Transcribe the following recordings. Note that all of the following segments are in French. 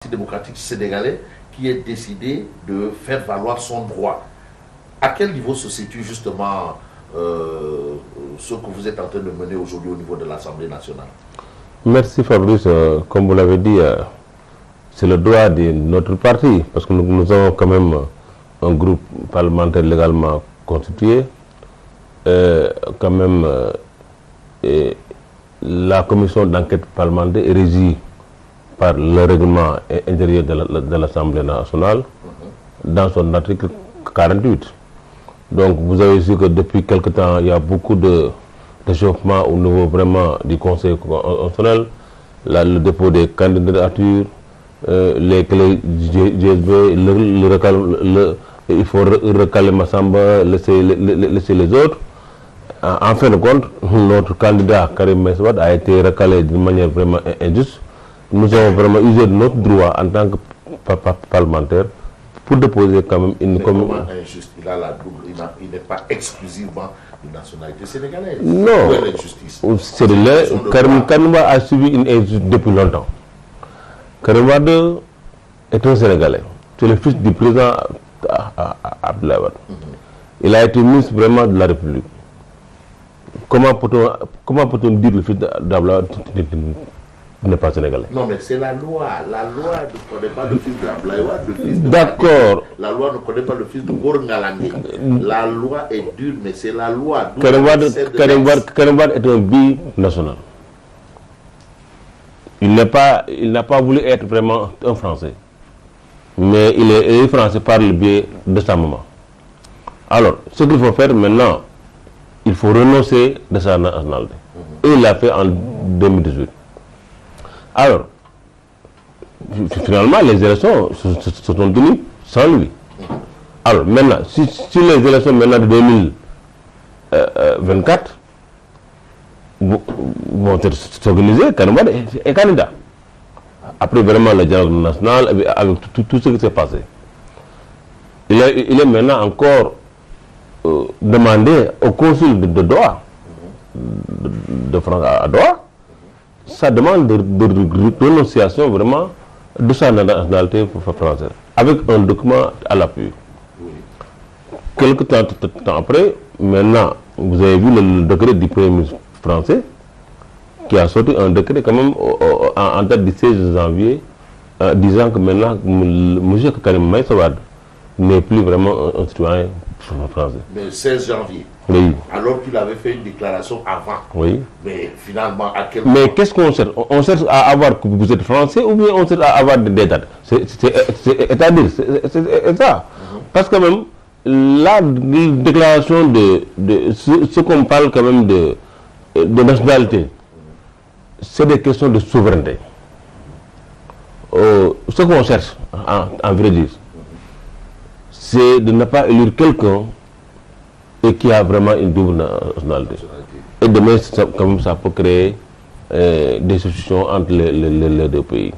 démocratique sénégalais qui est décidé de faire valoir son droit. À quel niveau se situe justement ce que vous êtes en train de mener aujourd'hui au niveau de l'Assemblée nationale? Merci Fabrice. Comme vous l'avez dit, c'est le droit de notre parti, parce que nous avons quand même un groupe parlementaire légalement constitué. Quand même, la commission d'enquête parlementaire est régie par le règlement intérieur de l'Assemblée nationale dans son article 48. Donc vous avez vu que depuis quelque temps, il y a beaucoup de réchauffement au niveau vraiment du Conseil constitutionnel, le dépôt des candidatures, les clés GSB, il faut recaler Massamba, laisser les autres. En fin de compte, notre candidat Karim Meïssa Wade a été recalé d'une manière vraiment injuste. Nous avons vraiment usé de notre droit en tant que parlementaire pour déposer quand même une comment injuste? Il a la double, il n'est pas exclusivement une nationalité sénégalaise. Non, c'est de là. Karim Wade a subi une injustice depuis longtemps. Karim Wade est un Sénégalais. C'est le fils du président Abdoulaye Wade. Il a été ministre vraiment de la République. Comment peut-on dire le fils d'Abdoulaye Wade n'est pas sénégalais? Non, mais c'est la loi. La loi ne connaît pas le fils d'Abdoulaye Wade. D'accord. La loi ne connaît pas le fils de Ngor Ngalangé. La loi est dure, mais c'est la loi. Karim Wade est un binational. Il n'a pas voulu être vraiment un Français. Mais il est français par le biais de sa maman. Alors, ce qu'il faut faire maintenant, il faut renoncer de sa nationalité. Et il l'a fait en 2018. Alors, finalement, les élections se sont tenues sans lui. Alors, maintenant, si les élections maintenant de 2024 vont s'organiser, Karim Wade est candidat. Après vraiment le dialogue national, avec tout ce qui s'est passé. Il est maintenant encore demandé au consul de Doha, de France à Doha, ça demande de renonciation vraiment de sa nationalité française, avec un document à l'appui. Quelque temps après, maintenant, vous avez vu le décret du Premier ministre français, qui a sorti un décret quand même en date du 16 janvier, disant que maintenant, M. Karim Meïssa Wade n'est plus vraiment un citoyen français. Le 16 janvier. Oui. Alors qu'il avait fait une déclaration avant. Oui. Mais finalement, à quel moment? Mais qu'est-ce qu'on cherche? On cherche à avoir que vous êtes français ou bien on cherche à avoir des dates? C'est-à-dire, c'est ça. Parce que même, la déclaration de ce qu'on parle quand même de nationalité, c'est des questions de souveraineté. Ce qu'on cherche, en vrai dire, c'est de ne pas élire quelqu'un et qui a vraiment une double nationalité. Et demain, quand même, ça peut créer des solutions entre les deux pays.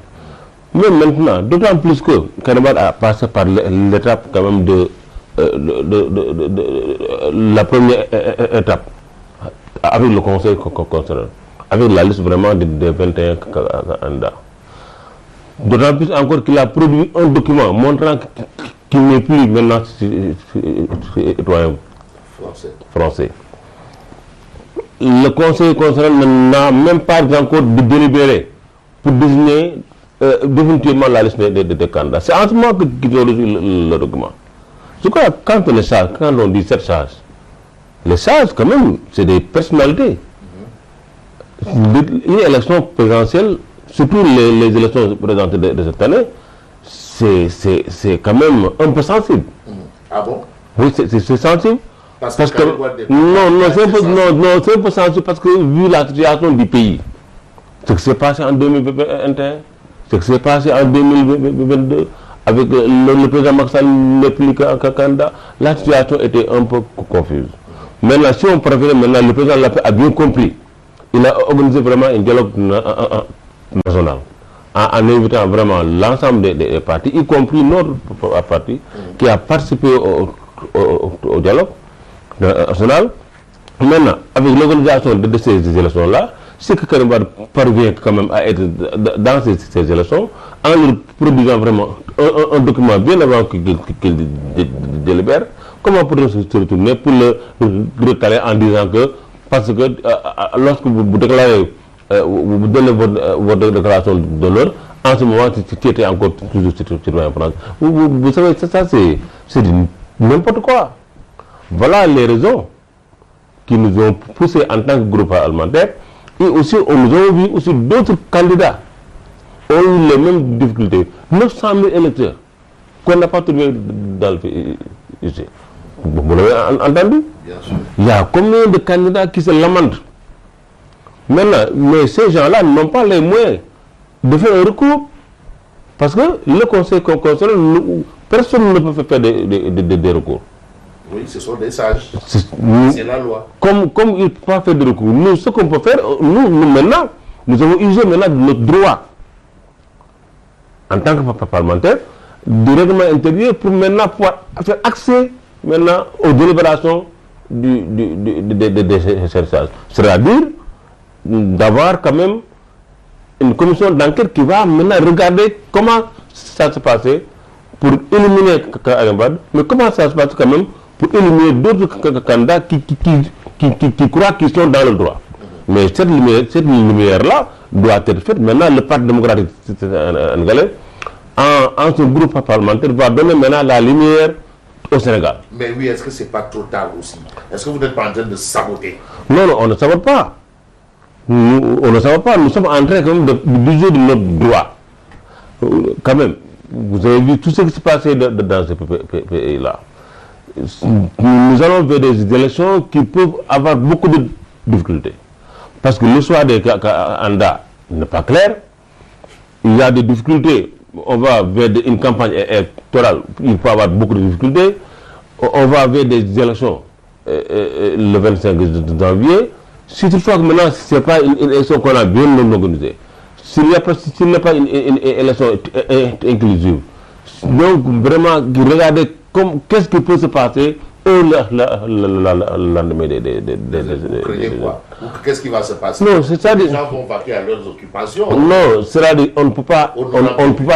Mais maintenant, d'autant plus que Karim Wade a passé par l'étape quand même de la première étape avec le Conseil constitutionnel, avec la liste vraiment des 21 candidats. D'autant plus encore qu'il a produit un document montrant qu'il n'est plus maintenant citoyen français. Le Conseil constitutionnel n'a même pas encore délibéré pour désigner définitivement la liste des candidats. C'est en ce moment qu'ils ont reçu le document. Je crois que quand on dit cette charge, les sages, quand même, c'est des personnalités. Une élection présidentielle, surtout les élections présentées de cette année, c'est quand même un peu sensible. Ah bon? Oui, c'est sensible. Parce que c'est un peu sensible parce que vu la situation du pays, ce qui s'est passé en 2021, ce qui s'est passé en 2022, avec le président Macky Sall n'est plus qu'un candidat, la situation était un peu confuse. Maintenant, si on préfère, maintenant, le président a bien compris. Il a organisé vraiment un dialogue national en invitant vraiment l'ensemble des partis, y compris notre parti, qui a participé au dialogue national. Maintenant, avec l'organisation de ces élections-là, c'est que Karim Wade parvient quand même à être dans ces élections, en leur produisant vraiment un document bien avant qu'il délibère. Comment peut-on se retourner pour le recaler en disant que, parce que lorsque vous déclarez, vous donnez votre déclaration d'honneur, en ce moment, tu étais encore toujours citoyen en France. Vous savez, ça c'est n'importe quoi. Voilà les raisons qui nous ont poussés en tant que groupe parlementaire. Et aussi, nous avons vu aussi d'autres candidats ont eu les mêmes difficultés. 900 000 électeurs qu'on n'a pas trouvé dans le pays ici. Vous l'avez entendu? Bien sûr. Il y a combien de candidats qui se lamentent? Maintenant, mais ces gens-là n'ont pas les moyens de faire un recours. Parce que le conseil constitutionnel, personne ne peut faire des recours. Oui, ce sont des sages. C'est la loi. Comme il ne peut pas faire de recours. Nous, ce qu'on peut faire, nous maintenant, nous avons usé maintenant de notre droit en tant que parlementaire du règlement intérieur pour maintenant pouvoir faire accès maintenant aux délibérations des chercheurs. C'est-à-dire d'avoir quand même une commission d'enquête qui va maintenant regarder comment ça se passait pour éliminer Karim Wade, mais comment ça se passe quand même pour éliminer d'autres candidats qui croient qu'ils sont dans le droit. Mais cette lumière-là doit être faite. Maintenant, le Parti démocratique sénégalais, en ce groupe parlementaire, va donner maintenant la lumière au Sénégal. Mais oui, est-ce que c'est pas trop tard aussi? Est-ce que vous n'êtes pas en train de saboter? Non, on ne sabote pas. On ne sabote pas. Nous sommes en train quand même d'user de notre droit. Quand même, vous avez vu tout ce qui s'est passé dans ce pays-là. Nous allons vers des élections qui peuvent avoir beaucoup de difficultés. Parce que le choix des candidats n'est pas clair. Il y a des difficultés. On va vers une campagne électorale. Il peut y avoir beaucoup de difficultés. On va vers des élections le 25 janvier. Si toutefois que maintenant, ce n'est pas une élection qu'on a bien organisée, s'il n'est pas une élection inclusive, donc vraiment, regardez qu'est-ce qui peut se passer au lendemain Qu'est-ce qui va se passer? Non, c'est-à-dire, les gens vont vaquer à leurs occupations. Non, c'est-à-dire on ne peut pas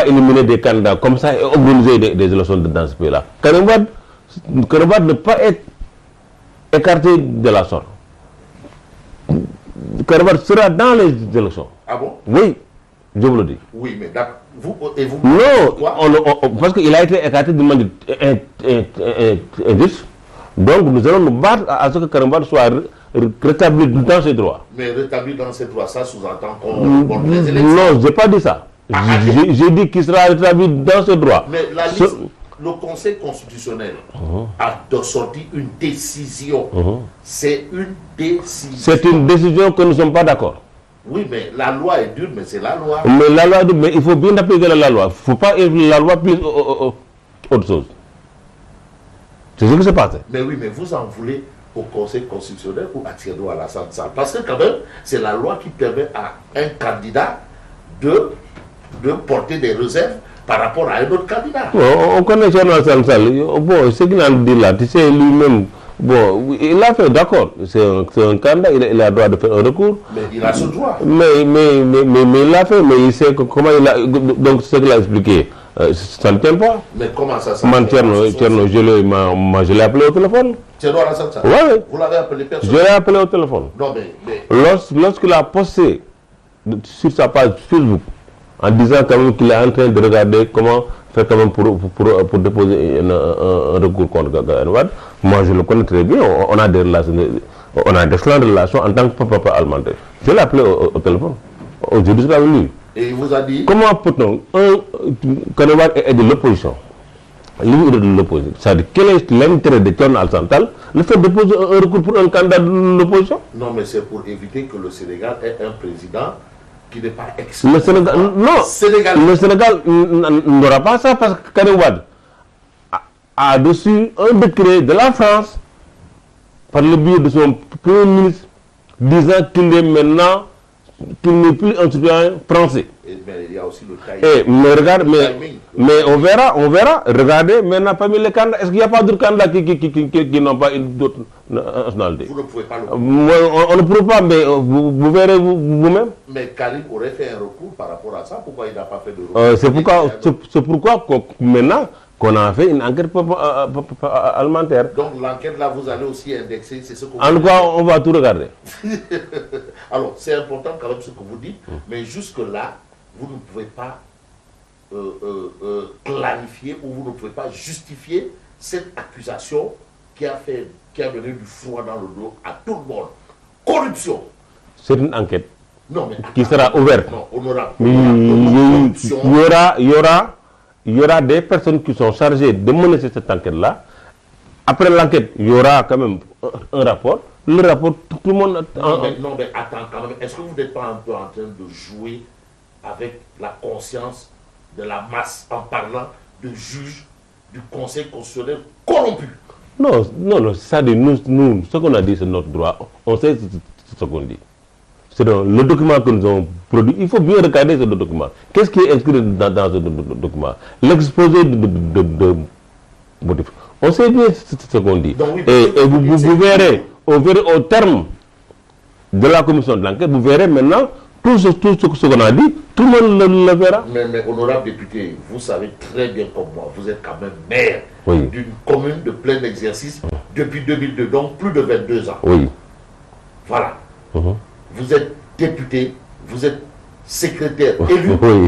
éliminer des candidats comme ça et organiser des élections dans ce pays-là. Karim Wade ne peut pas être écarté de la sorte. Karim Wade sera dans les élections. Ah bon? Oui, je vous le dis. Oui, mais vous non, parce qu'il a été écarté de manière injuste. Donc nous allons nous battre à ce que Karim Wade soit rétabli dans ses droits. Mais rétabli dans ses droits, ça sous-entend qu'on porte les élections. Non, je n'ai pas dit ça. J'ai dit qu'il sera rétabli dans ses droits. Mais la liste, le Conseil constitutionnel a sorti une décision. C'est une décision. C'est une décision que nous ne sommes pas d'accord. Oui, mais la loi est dure, mais c'est la loi. Mais la loi, mais il faut bien appliquer la loi. Il ne faut pas élever la loi plus autre chose. C'est ce qui se passe. Mais oui, mais vous en voulez au Conseil constitutionnel ou à Thierno Alassane Sall? Parce que quand même, c'est la loi qui permet à un candidat de porter des réserves par rapport à un autre candidat. On connaît Thierno Alassane Sall. Bon, ce qu'il a dit là, tu sais, lui-même, bon, il a fait, d'accord, c'est un candidat, il a le droit de faire un recours. Mais il a ce droit. Mais il l'a fait, mais il sait comment il a. Donc, ce qu'il a expliqué, ça ne tient pas. Mais comment ça se passe? Thierno, je l'ai appelé au téléphone. Thierno Alassane Sall? Oui. Vous l'avez appelé personnellement? Je l'ai appelé au téléphone. Non, mais... Lorsqu'il a posté sur sa page Facebook, en disant quand même qu'il est en train de regarder comment faire quand même pour déposer un recours contre Karim Wade. Moi, je le connais très bien. On a des relations, on a d'excellentes relations en tant que papa allemand. Je l'ai appelé au téléphone. Je discute avec lui. Et il vous a dit? Comment peut-on Karim Wade est de l'opposition? Lui est de l'opposition. C'est-à-dire, quel est l'intérêt de Thierno Alassane Sall le fait de déposer un recours pour un candidat de l'opposition? Non, mais c'est pour éviter que le Sénégal ait un président qui n'est pas exclu. Le Sénégal, non, le Sénégal n'aura pas ça parce que Karim Wade a reçu un décret de la France par le biais de son premier ministre disant qu'il est maintenant, qu'il n'est plus un citoyen français. Mais il y a aussi le timing. Mais regarde, Mais on verra. Regardez, maintenant, parmi les candidats, est-ce qu'il n'y a pas d'autres candidats qui n'ont pas une d'autres nationalité? Vous ne pouvez pas le on ne peut pas, mais vous verrez vous-même. Mais Karim aurait fait un recours par rapport à ça. Pourquoi il n'a pas fait de recours? C'est pourquoi maintenant qu'on a fait une enquête parlementaire. Donc l'enquête là, vous allez aussi indexer, c'est ce que vous En tout cas, on va tout regarder. Alors, c'est important quand même ce que vous dites, mais jusque-là, vous ne pouvez pas clarifier ou vous ne pouvez pas justifier cette accusation qui a donné du froid dans le dos à tout le monde. Corruption. C'est une enquête Non, mais qui sera ouverte. Non, honorable. Il y aura des personnes qui sont chargées de mener cette enquête-là. Après l'enquête, il y aura quand même un rapport. Le rapport, tout le monde... Non, mais attends quand même. Est-ce que vous n'êtes pas un peu en train de jouer avec la conscience de la masse en parlant de juges du Conseil constitutionnel corrompus? Non, ça dit, nous, ce qu'on a dit, c'est notre droit. On sait ce qu'on dit. C'est le document que nous avons produit. Il faut bien regarder ce document. Qu'est-ce qui est inscrit dans ce document? L'exposé de motifs. On sait bien ce qu'on dit. Donc, oui, et vous verrez, au terme de la commission de l'enquête, vous verrez maintenant tout ce qu'on a dit, tout le monde le verra. Mais honorable député, vous savez très bien comme moi, vous êtes quand même maire Oui. d'une commune de plein exercice depuis 2002, donc plus de 22 ans. Oui. Voilà. Vous êtes député, vous êtes secrétaire élu Oui.